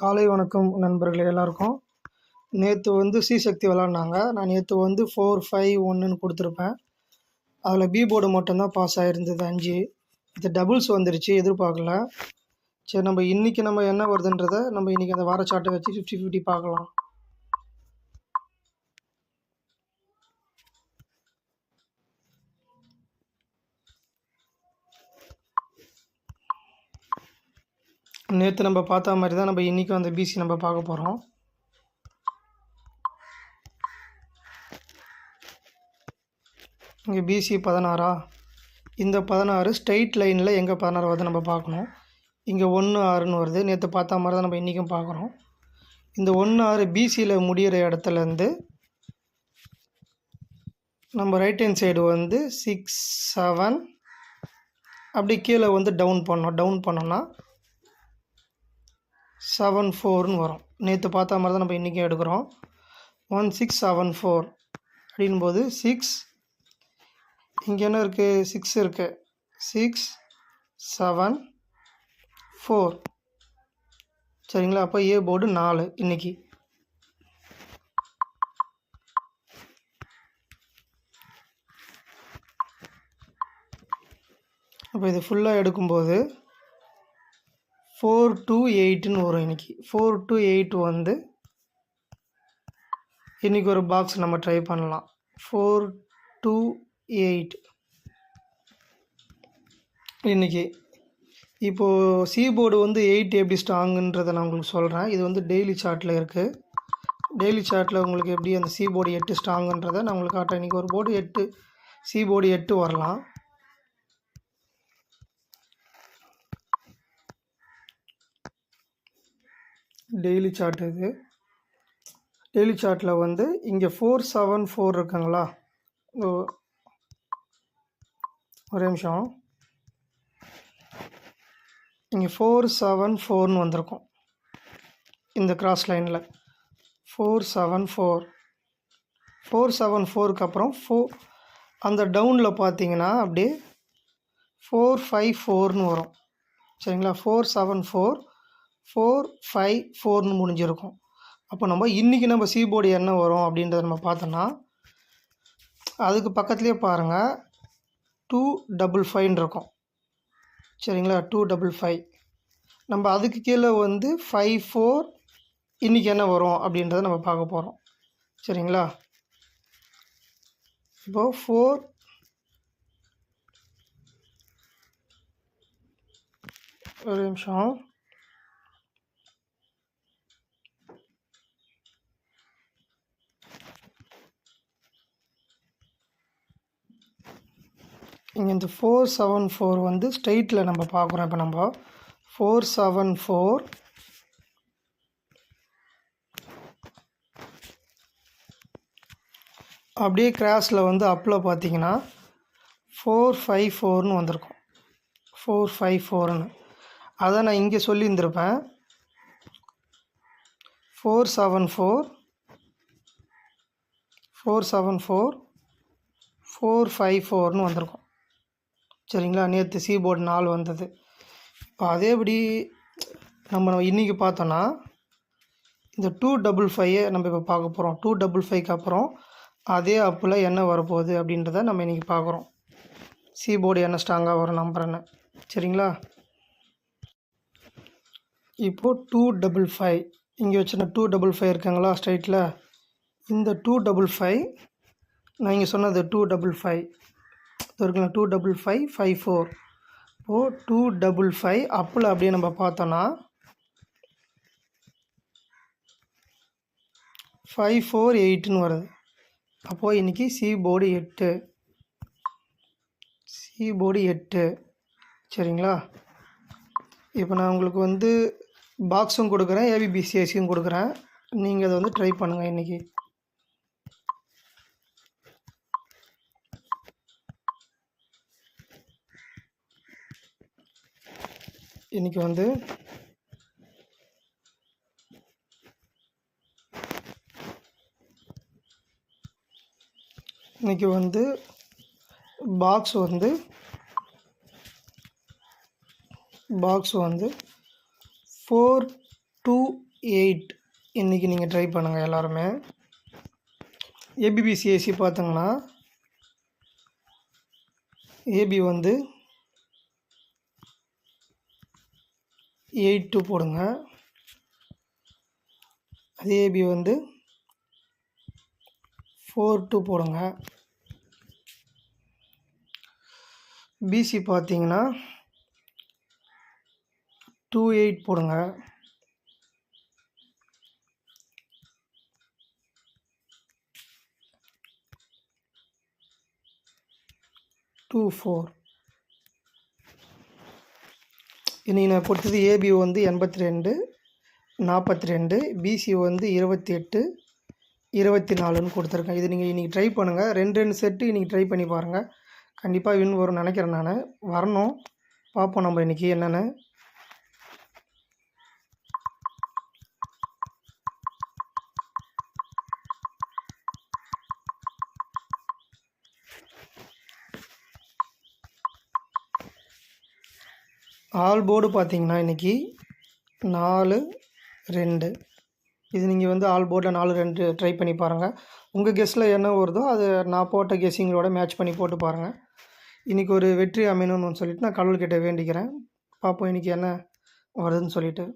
காலை வணக்கம் நண்பர்களே எல்லாருக்கும். நேற்று வந்து சி சக்தி விளாட்னாங்க. நான் நேற்று வந்து 4, 5, 1ன்னு கொடுத்துருப்பேன். அதில் பி போர்டு மட்டும்தான் பாஸ் ஆகிருந்தது 5. இது டபுள்ஸ் வந்துருச்சு, எதிர்பார்க்கல. சரி, நம்ம இன்றைக்கி என்ன வருதுன்றதை நம்ம இன்றைக்கி அந்த வார சார்ட்டை வச்சு 50-50 பார்க்கலாம். நேற்று நம்ம பார்த்த மாதிரி தான் நம்ம இன்றைக்கும் அந்த பிசி நம்ம பார்க்க போகிறோம். இங்கே பிசி 16. இந்த 16 ஸ்ட்ரெயிட் லைனில் எங்கே 16 வருது நம்ம பார்க்கணும். இங்கே 1, 6ன்னு வருது. நேற்று பார்த்த மாதிரி தான் நம்ம இன்றைக்கும் பார்க்குறோம். இந்த 1, 6 பிசியில் முடிகிற இடத்துலேருந்து நம்ம ரைட் ஹேண்ட் சைடு வந்து 6, 7 அப்படி கீழே வந்து டவுன் பண்ணோன்னா 7, 4ன்னு வரும். நேற்று பார்த்த மாதிரி தான் நம்ம இன்றைக்கும் எடுக்கிறோம். 1, 6, 7, 4 அப்படின்போது 6 இங்கே என்ன இருக்குது, 6 இருக்குது. 6, 7, 4 சரிங்களா. அப்போ ஏ போர்டு 4 இன்றைக்கி. அப்போ இது ஃபுல்லாக எடுக்கும்போது 4 to 8ன்னு வரும் இன்றைக்கி. 4 to 8 வந்து இன்றைக்கி ஒரு பாக்ஸ் நம்ம ட்ரை பண்ணலாம். 4 to 8 இன்றைக்கி. இப்போது சி போர்டு வந்து 8 எப்படி ஸ்ட்ராங்குன்றதை நான் உங்களுக்கு சொல்கிறேன். இது வந்து டெய்லி சார்ட்டில் இருக்குது. டெய்லி சார்ட்டில் உங்களுக்கு எப்படி அந்த சி போர்டு 8 ஸ்ட்ராங்குன்றதை நான் உங்களுக்கு காட்டுறேன். இன்றைக்கி ஒரு போர்டு 8, சி போர்டு 8 வரலாம். டெய்லி சார்ட் இது. டெய்லி சார்ட்டில் வந்து இங்கே 4, 7, 4 இருக்குங்களா. ஒரே நிமிஷம். இங்கே 4, 7, 4ன்னு வந்திருக்கும் இந்த கிராஸ் லைனில். 4, 7, 4 4, 7, 4க்கு அப்புறம் 4 அந்த டவுனில் பார்த்தீங்கன்னா அப்படியே 4, 5, 4ன்னு வரும் சரிங்களா. 4, 7, 4 4, 5, 4ன்னு முடிஞ்சிருக்கும். அப்போ நம்ம இன்றைக்கி நம்ம சி போர்டு என்ன வரும் அப்படின்றத நம்ம பார்த்தோன்னா அதுக்கு பக்கத்துலேயே பாருங்கள் 2, 5, 5ன்னு இருக்கும் சரிங்களா. 2, 5, 5 நம்ம அதுக்கு கீழே வந்து 5, 4 இன்றைக்கி என்ன வரும் அப்படின்றத நம்ம பார்க்க போகிறோம் சரிங்களா. இப்போது 4 ஒரு நிமிஷம். இங்கே இந்த 4, 7, 4 வந்து ஸ்ட்ரெயிட்டில் நம்ம பார்க்குறோம். இப்போ நம்ம 4, 7, 4 அப்படியே கிராஸில் வந்து அப்பில் பார்த்தீங்கன்னா 4, 5, 4ன்னு வந்திருக்கும். 4, 5, 4ன்னு அதை நான் இங்கே சொல்லியிருந்திருப்பேன். 4, 7, 4 4, 7, 4 4, 5, 4ன்னு வந்திருக்கும் சரிங்களா. நேற்று சி போர்டு 4 வந்தது. இப்போ அதேபடி நம்ம இன்றைக்கி பார்த்தோன்னா இந்த 2, 5, 5 நம்ம இப்போ பார்க்க போகிறோம். 2, 5, 5க்கு அப்புறம் அதே அப்பில் என்ன வரப்போகுது அப்படின்றத நம்ம இன்றைக்கி பார்க்குறோம். சி போர்டு என்ன ஸ்ட்ராங்காக வரும் நம்புறேன்னு சரிங்களா. இப்போது 2, 5, 5 இங்கே வச்சுன்னா 2, 5, 5 இருக்காங்களா ஸ்ட்ரைட்டில். இந்த 2, 5, 5 நான் இங்கே சொன்னது 2, 5, 5 இருக்குங்களா. 2, 5, 5 5, 4 இப்போது 2, 5, 5 அப்பில் அப்படியே நம்ம பார்த்தோன்னா 5, 4, 8ன்னு வருது. அப்போது இன்றைக்கி சி போர்டு 8 சரிங்களா. இப்போ நான் உங்களுக்கு வந்து பாக்ஸும் கொடுக்குறேன், ஏபிபிசிஎஸ்சியும் கொடுக்குறேன். நீங்கள் அதை வந்து ட்ரை பண்ணுங்கள் இன்றைக்கி. இன்றைக்கி வந்து பாக்ஸ் வந்து 4, 2, 8 இன்றைக்கி நீங்கள் ட்ரை பண்ணுங்கள் எல்லாருமே. ஏபிபிசிஎஸ்சி பார்த்தீங்கன்னா ஏபி வந்து 8-2 போடுங்க. அதே ஏபி வந்து 4-2 போடுங்க. பிசி பார்த்தீங்கன்னா 2-8 போடுங்க. டூ 4 இன்றைக்கி நான் கொடுத்தது ஏபி வந்து 82 42, பிசி வந்து 28 24ன்னு கொடுத்துருக்கேன். இது நீங்கள் இன்றைக்கி ட்ரை பண்ணுங்கள். 2 செட்டு இன்றைக்கி ட்ரை பண்ணி பாருங்கள். கண்டிப்பாக வின் வரும்னு நினைக்கிறேன். நான் வரணும், பார்ப்போம் நம்ம இன்றைக்கி என்னென்னு. ஆல் போர்டு பார்த்தீங்கன்னா இன்றைக்கி 4-2. இது நீங்கள் வந்து ஆல் போர்டில் 4-2 ட்ரை பண்ணி பாருங்கள். உங்கள் கெஸ்ஸில் என்ன வருதோ அது நான் போட்ட கெஸ்ஸிங்களோட மேட்ச் பண்ணி போட்டு பாருங்கள். இன்றைக்கி ஒரு வெற்றி அமையணும்னு சொல்லிட்டு நான் கடவுள்கிட்ட வேண்டிக்கிறேன். பார்ப்போம் இன்றைக்கி என்ன வருதுன்னு சொல்லிட்டு.